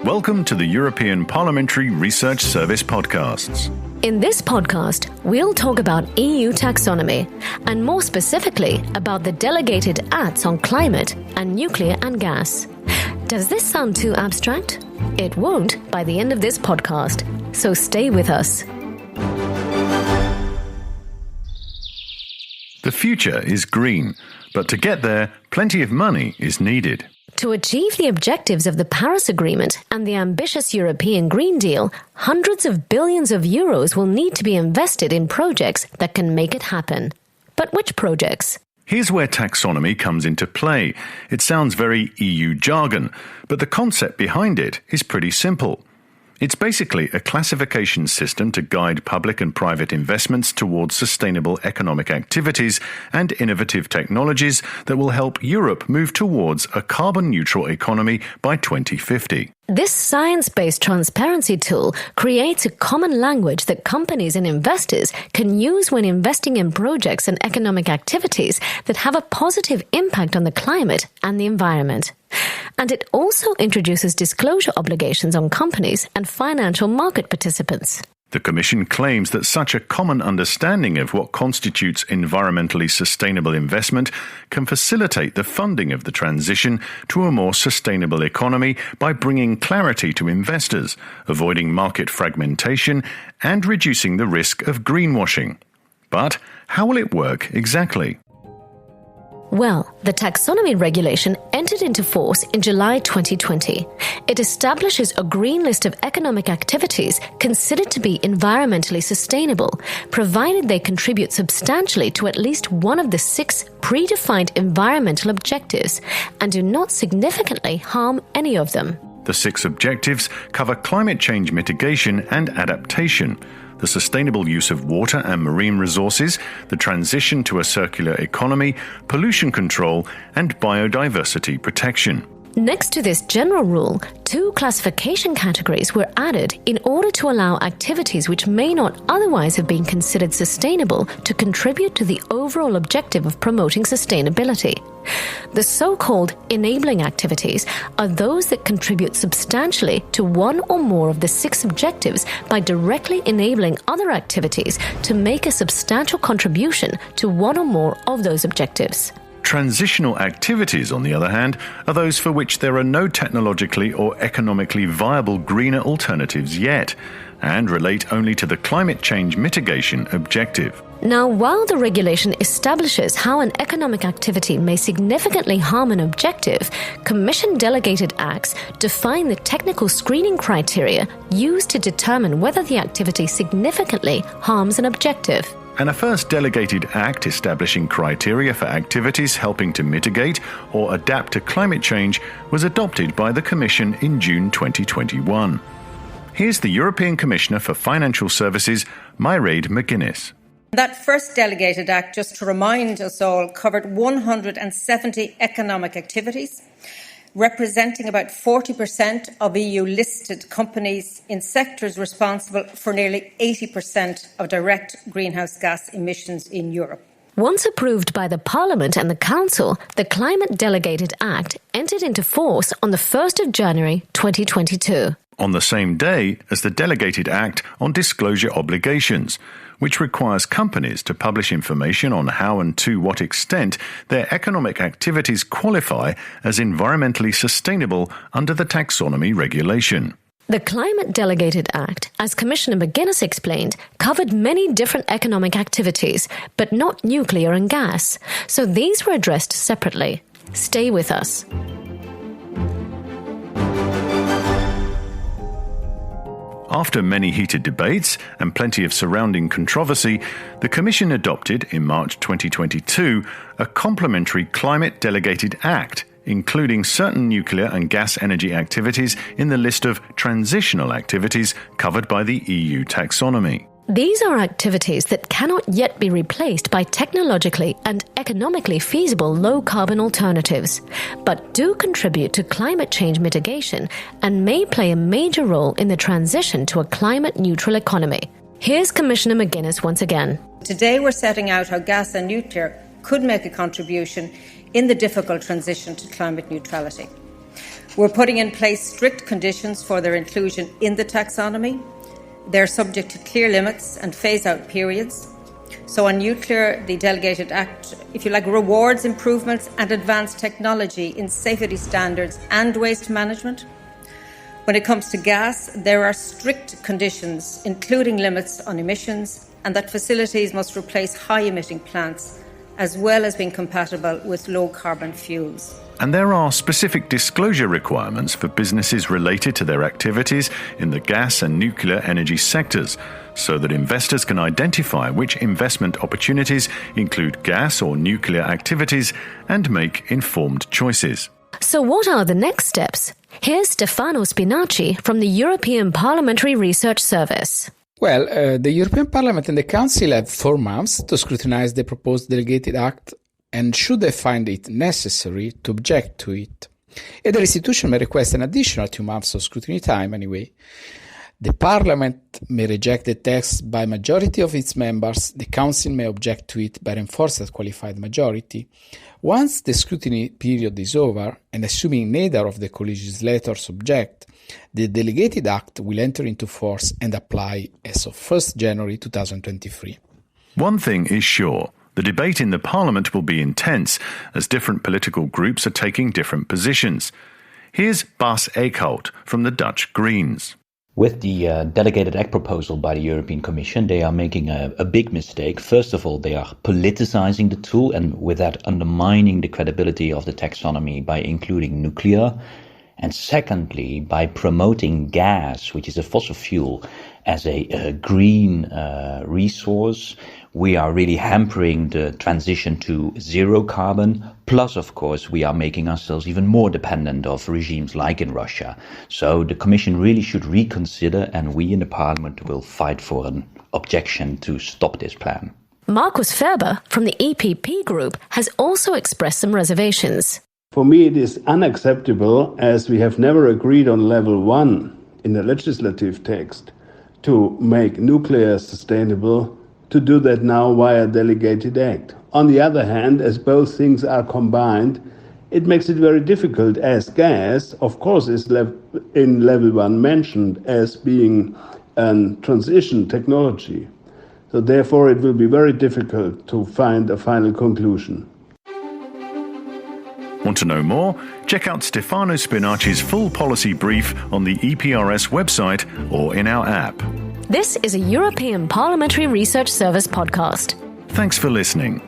Welcome to the European Parliamentary Research Service podcasts. In this podcast, we'll talk about EU taxonomy, and more specifically about the delegated acts on climate and nuclear and gas. Does this sound too abstract? It won't by the end of this podcast, so stay with us. The future is green, but to get there, plenty of money is needed. To achieve the objectives of the Paris Agreement and the ambitious European Green Deal, hundreds of billions of euros will need to be invested in projects that can make it happen. But which projects? Here's where taxonomy comes into play. It sounds very EU jargon, but the concept behind it is pretty simple. It's basically a classification system to guide public and private investments towards sustainable economic activities and innovative technologies that will help Europe move towards a carbon-neutral economy by 2050. This science-based transparency tool creates a common language that companies and investors can use when investing in projects and economic activities that have a positive impact on the climate and the environment. And it also introduces disclosure obligations on companies and financial market participants. The Commission claims that such a common understanding of what constitutes environmentally sustainable investment can facilitate the funding of the transition to a more sustainable economy by bringing clarity to investors, avoiding market fragmentation, and reducing the risk of greenwashing. But how will it work exactly? Well, the taxonomy regulation entered into force in July 2020. It establishes a green list of economic activities considered to be environmentally sustainable, provided they contribute substantially to at least one of the 6 predefined environmental objectives and do not significantly harm any of them. The 6 objectives cover climate change mitigation and adaptation, the sustainable use of water and marine resources, the transition to a circular economy, pollution control, and biodiversity protection. Next to this general rule, 2 classification categories were added in order to allow activities which may not otherwise have been considered sustainable to contribute to the overall objective of promoting sustainability. The so-called enabling activities are those that contribute substantially to one or more of the 6 objectives by directly enabling other activities to make a substantial contribution to one or more of those objectives. Transitional activities, on the other hand, are those for which there are no technologically or economically viable greener alternatives yet, and relate only to the climate change mitigation objective. Now, while the regulation establishes how an economic activity may significantly harm an objective, Commission delegated acts define the technical screening criteria used to determine whether the activity significantly harms an objective. And a first delegated act establishing criteria for activities helping to mitigate or adapt to climate change was adopted by the Commission in June 2021. Here's the European Commissioner for Financial Services, Mairead McGuinness. That first delegated act, just to remind us all, covered 170 economic activities, representing about 40% of EU-listed companies in sectors responsible for nearly 80% of direct greenhouse gas emissions in Europe. Once approved by the Parliament and the Council, the Climate Delegated Act entered into force on the 1st of January 2022. On the same day as the Delegated Act on Disclosure Obligations, which requires companies to publish information on how and to what extent their economic activities qualify as environmentally sustainable under the taxonomy regulation. The Climate Delegated Act, as Commissioner McGuinness explained, covered many different economic activities, but not nuclear and gas, so these were addressed separately. Stay with us. After many heated debates and plenty of surrounding controversy, the Commission adopted in March 2022 a complementary Climate Delegated Act, including certain nuclear and gas energy activities in the list of transitional activities covered by the EU taxonomy. These are activities that cannot yet be replaced by technologically and economically feasible low-carbon alternatives, but do contribute to climate change mitigation and may play a major role in the transition to a climate-neutral economy. Here's Commissioner McGuinness once again. Today we're setting out how gas and nuclear could make a contribution in the difficult transition to climate neutrality. We're putting in place strict conditions for their inclusion in the taxonomy. They're subject to clear limits and phase-out periods. So on nuclear, the Delegated Act, if you like, rewards improvements and advanced technology in safety standards and waste management. When it comes to gas, there are strict conditions, including limits on emissions, and that facilities must replace high-emitting plants, as well as being compatible with low-carbon fuels. And there are specific disclosure requirements for businesses related to their activities in the gas and nuclear energy sectors, so that investors can identify which investment opportunities include gas or nuclear activities and make informed choices. So what are the next steps? Here's Stefano Spinaci from the European Parliamentary Research Service. Well, the European Parliament and the Council have 4 months to scrutinize the proposed Delegated Act, and should they find it necessary to object to it. Either institution may request an additional 2 months of scrutiny time anyway. The Parliament may reject the text by majority of its members. The Council may object to it by reinforced qualified majority. Once the scrutiny period is over, and assuming neither of the co-legislators object, the Delegated Act will enter into force and apply as of 1st January 2023. One thing is sure. The debate in the Parliament will be intense, as different political groups are taking different positions. Here's Bas Eickhout from the Dutch Greens. With the Delegated Act proposal by the European Commission, they are making a big mistake. First of all, they are politicizing the tool, and with that undermining the credibility of the taxonomy by including nuclear. And secondly, by promoting gas, which is a fossil fuel, as a green resource, we are really hampering the transition to zero carbon. Plus, of course, we are making ourselves even more dependent of regimes like in Russia. So the Commission really should reconsider, and we in the Parliament will fight for an objection to stop this plan. Markus Ferber from the EPP Group has also expressed some reservations. For me, it is unacceptable, as we have never agreed on level 1 in the legislative text to make nuclear sustainable, to do that now via Delegated Act. On the other hand, as both things are combined, it makes it very difficult, as gas, of course, is in level 1 mentioned as being a transition technology. So therefore, it will be very difficult to find a final conclusion. Want to know more? Check out Stefano Spinaci's full policy brief on the EPRS website or in our app. This is a European Parliamentary Research Service podcast. Thanks for listening.